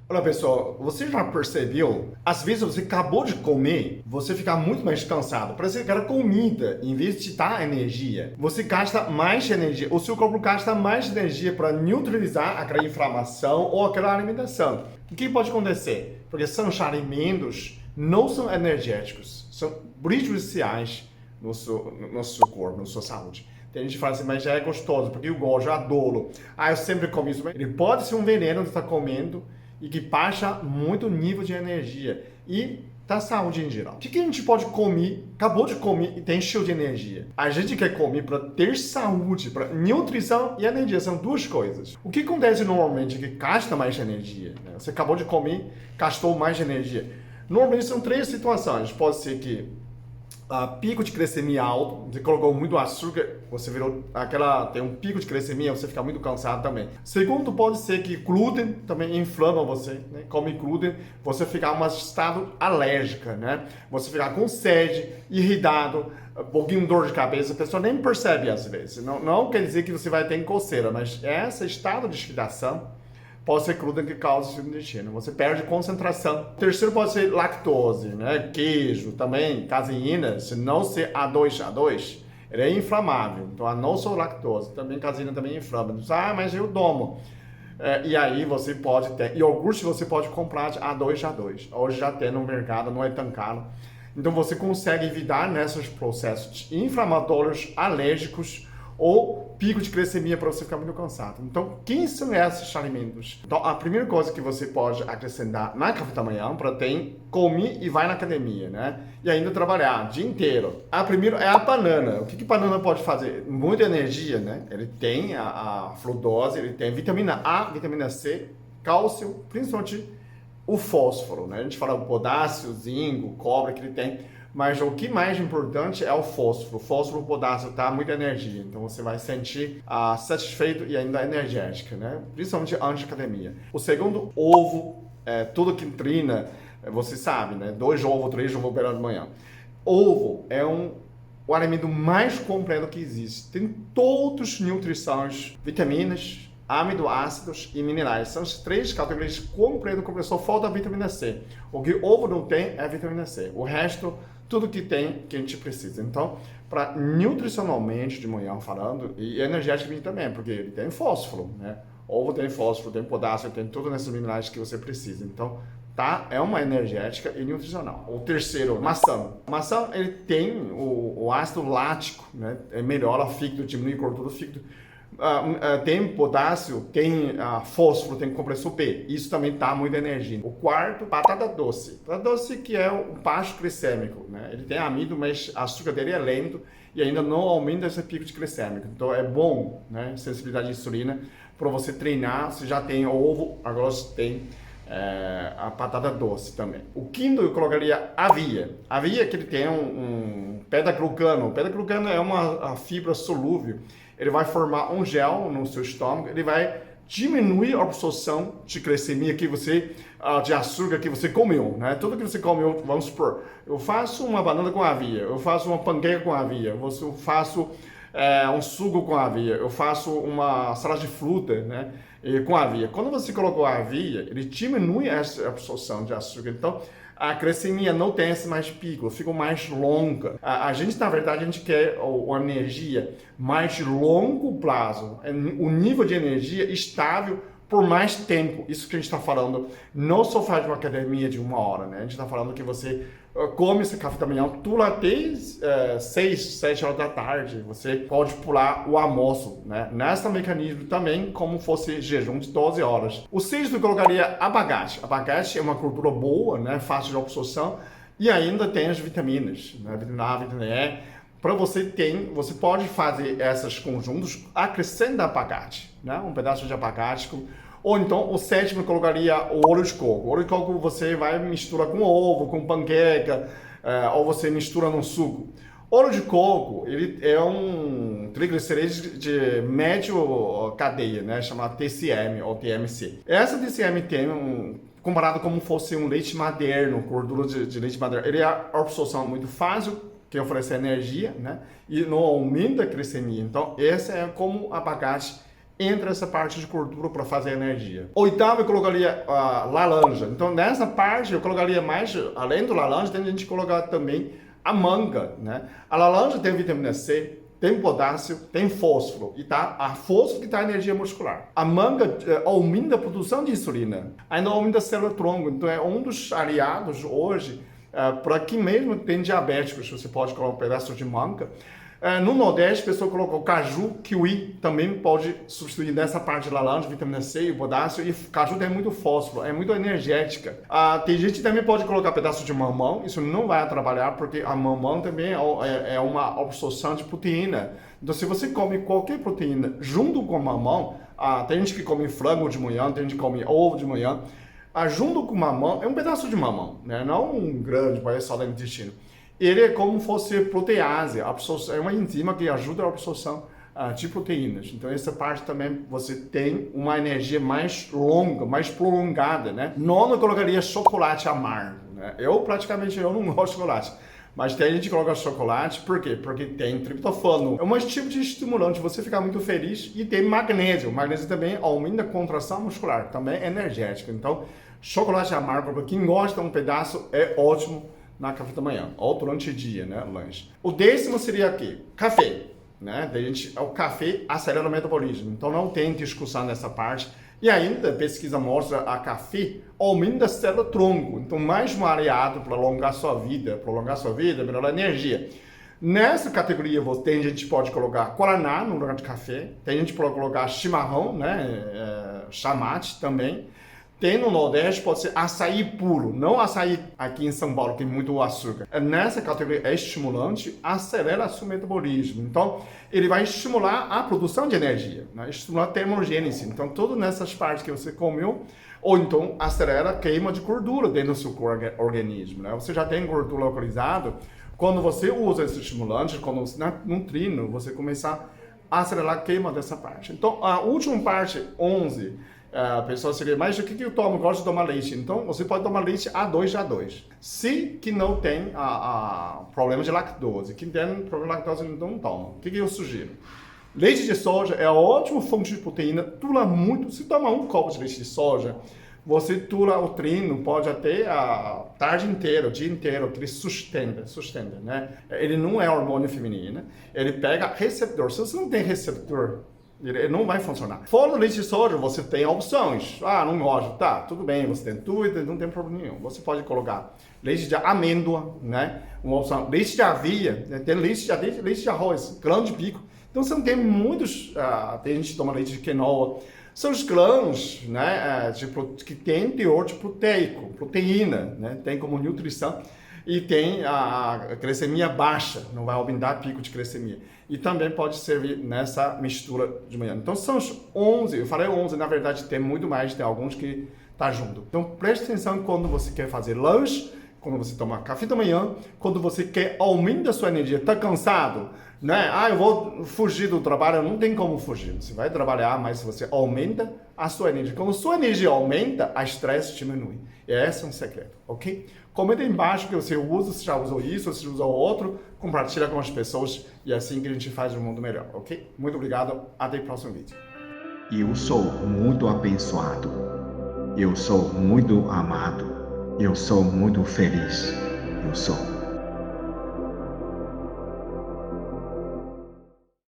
Olha, pessoal, você já percebeu? Às vezes você acabou de comer, você fica muito mais cansado. Parece que aquela comida, em vez de te dar energia, você gasta mais energia. O seu corpo gasta mais energia para neutralizar aquela inflamação ou aquela alimentação. O que pode acontecer? Porque são alimentos não são energéticos, são prejudiciais no seu corpo, na sua saúde. Tem gente que fala assim, mas já é gostoso, porque eu gosto, eu adoro. Ah, eu sempre como isso. Ele pode ser um veneno que você está comendo e que baixa muito o nível de energia e da saúde em geral. O que a gente pode comer, acabou de comer e tem cheio de energia? A gente quer comer para ter saúde, para nutrição e energia, são duas coisas. O que acontece normalmente é que gasta mais energia, né? Você acabou de comer, gastou mais energia. Normalmente são três situações. Pode ser que pico de glicemia alto, você colocou muito açúcar, você virou tem um pico de glicemia, você fica muito cansado também. Segundo, pode ser que glúten também inflama você, né? Come glúten, você fica em um estado alérgico, né? Você fica com sede, irritado, um pouquinho de dor de cabeça, a pessoa nem percebe às vezes. Não quer dizer que você vai ter coceira, mas esse estado de irritação pode ser glúten que causa esse intestino. Você perde concentração. O terceiro pode ser lactose, né? Queijo, também, caseína, se não ser A2, ele é inflamável. Então, a não só lactose, também caseína também inflama. Ah, mas eu tomo. E aí você pode ter, iogurte você pode comprar de A2. Hoje já tem no mercado, não é tão caro. Então você consegue evitar nesses processos inflamatórios, alérgicos, ou pico de glicemia para você ficar muito cansado. Então, quem são esses alimentos? Então, a primeira coisa que você pode acrescentar na café da manhã para ter, come e vai na academia, né? E ainda trabalhar o dia inteiro. A primeira é a banana. O que a banana pode fazer? Muita energia, né? Ele tem a frutose, ele tem vitamina A, vitamina C, cálcio, principalmente o fósforo, né? A gente fala o potássio, zinco, cobre que ele tem. Mas o que mais importante é o fósforo. O fósforo, o potássio, dá muita energia. Então você vai sentir satisfeito e ainda energética, né? Principalmente antes da academia. O segundo, ovo, tudo que treina, você sabe, né? 2 ovos, 3 ovos pela manhã. Ovo é o alimento mais completo que existe. Tem todas as nutrições, vitaminas, aminoácidos e minerais. São as 3 categorias completas, só falta a vitamina C. O que o ovo não tem é a vitamina C. O resto, tudo que tem, que a gente precisa. Então, para nutricionalmente, de manhã falando, e energeticamente também, porque ele tem fósforo, né? Ovo tem fósforo, tem potássio, tem todos esses minerais que você precisa. Então, tá? É uma energética e nutricional. O terceiro, maçã. Maçã, ele tem o ácido lático, né? Melhora o fígado, diminui a gordura do fígado. Tem potássio, tem fósforo, tem complexo B. Isso também dá muita energia. O quarto, batata doce. Batata doce que é um baixo glicêmico, né? Ele tem amido, mas o açúcar dele é lento e ainda não aumenta esse pico de glicêmico. Então é bom, né? Sensibilidade à insulina para você treinar. Você já tem ovo, agora você tem a batata doce também. O quinto eu colocaria aveia. Aveia que ele tem um beta-glucano. O beta-glucano é uma fibra solúvel. Ele vai formar um gel no seu estômago, ele vai diminuir a absorção de glicemia de açúcar que você comeu, né? Tudo que você comeu, vamos supor, eu faço uma banana com aveia, eu faço uma panqueca com aveia, eu faço um suco com aveia, eu faço uma salada de fruta, né? Com aveia. Quando você colocou a aveia, ele diminui essa absorção de açúcar. Então, a glicemia não tem esse mais pico, fica mais longa. A gente, na verdade, a gente quer a energia mais de longo prazo, o nível de energia estável por mais tempo. Isso que a gente está falando, não só faz uma academia de 1 hora, né? A gente está falando que você come esse café da manhã, tu lá até 6, 7 horas da tarde, você pode pular o almoço, né? Nesse mecanismo também, como fosse jejum de 12 horas. O sexto eu colocaria abacate. Abacate é uma gordura boa, né? Fácil de absorção e ainda tem as vitaminas, né? Vitamina A, vitamina E. Para você pode fazer esses conjuntos, acrescenta abacate, né? Um pedaço de abacate. Ou então, o sétimo eu colocaria o óleo de coco. O óleo de coco você vai misturar com ovo, com panqueca, ou você mistura no suco. Óleo de coco, ele é um triglicerídeo de médio cadeia, né? Chamado TCM ou TMC. Essa TCM tem comparado como fosse um leite materno, gordura de leite materno. Ele é a absorção muito fácil, que oferece energia, né? E não aumenta a glicemia. Então, esse é como o abacate entra essa parte de gordura para fazer energia. Oitavo, eu colocaria a laranja. Então, nessa parte, eu colocaria mais, além do laranja, tem gente que colocar também a manga, né? A laranja tem vitamina C, tem potássio, tem fósforo, e tá a fósforo que dá energia muscular. A manga aumenta a produção de insulina, ainda aumenta a célula-tronco, então é um dos aliados hoje, para quem mesmo tem diabéticos, você pode colocar um pedaço de manga. No Nordeste, a pessoa colocou caju, kiwi, também pode substituir nessa parte de laranja, vitamina C e potássio, e caju tem muito fósforo, é muito energética. Tem gente que também pode colocar pedaço de mamão, isso não vai atrapalhar, porque a mamão também é uma absorção de proteína. Então, se você come qualquer proteína junto com mamão, tem gente que come frango de manhã, tem gente que come ovo de manhã, junto com mamão, é um pedaço de mamão, né? Não um grande, parece só do intestino. Ele é como se fosse protease, é uma enzima que ajuda a absorção de proteínas. Então, essa parte também você tem uma energia mais longa, mais prolongada, né? Nono, eu colocaria chocolate amargo, né? Eu não gosto de chocolate, mas tem gente que coloca chocolate, por quê? Porque tem triptofano. É um tipo de estimulante, você fica muito feliz, e tem magnésio. O magnésio também aumenta a contração muscular, também é energético. Então, chocolate amargo, para quem gosta um pedaço, é ótimo na café da manhã, ou durante o dia, né, lanche. O 10º seria aqui, café, né? O café acelera o metabolismo, então não tem discussão nessa parte. E ainda, a pesquisa mostra a café aumenta a célula-tronco, então mais um aliado para prolongar sua vida, melhorar a energia. Nessa categoria, tem gente que pode colocar guaraná no lugar de café, tem gente que pode colocar chimarrão, né, chamate também. Tem no Nordeste, pode ser açaí puro, não açaí aqui em São Paulo, que tem muito açúcar. Nessa categoria é estimulante, acelera o seu metabolismo. Então, ele vai estimular a produção de energia, né? Estimular a termogênese. Então, tudo nessas partes que você comeu, ou então acelera a queima de gordura dentro do seu organismo, né? Você já tem gordura localizada, quando você usa esse estimulante, quando você, no treino, você começa a acelerar a queima dessa parte. Então, a última parte, 11, a pessoa seria, mas o que eu tomo? Eu gosto de tomar leite. Então, você pode tomar leite A2. Se que não tem problema de lactose. Quem tem problema de lactose, não toma. O que eu sugiro? Leite de soja é uma ótima fonte de proteína, dura muito. Se toma um copo de leite de soja, você dura o treino, pode até a tarde inteira, o dia inteiro, que ele sustenta, né? Ele não é hormônio feminino, ele pega receptor. Se você não tem receptor, ele não vai funcionar. Fora do leite de soja, você tem opções. Não gosto. Tá, tudo bem, você tem tudo, não tem problema nenhum. Você pode colocar leite de amêndoa, né? Uma opção. Leite de aveia, né? Tem leite de arroz, grão de bico. Então, você não tem muitos... tem gente que toma leite de quinoa. São os grãos, né? Que tem teor de proteína, né? Tem como nutrição. E tem a glicemia baixa, não vai aumentar pico de glicemia. E também pode servir nessa mistura de manhã. Então são os 11, eu falei 11, na verdade tem muito mais, tem alguns que tá junto. Então preste atenção quando você quer fazer lanche, quando você toma café da manhã, quando você quer aumentar a sua energia, tá cansado, né? Eu vou fugir do trabalho, não tem como fugir. Você vai trabalhar, mas você aumenta a sua energia. Quando a sua energia aumenta, a estresse diminui. E esse é um segredo, ok? Comenta aí embaixo que você usa, se já usou isso, se já usou outro, compartilha com as pessoas e é assim que a gente faz um mundo melhor, ok? Muito obrigado, até o próximo vídeo. Eu sou muito abençoado, eu sou muito amado, eu sou muito feliz, eu sou.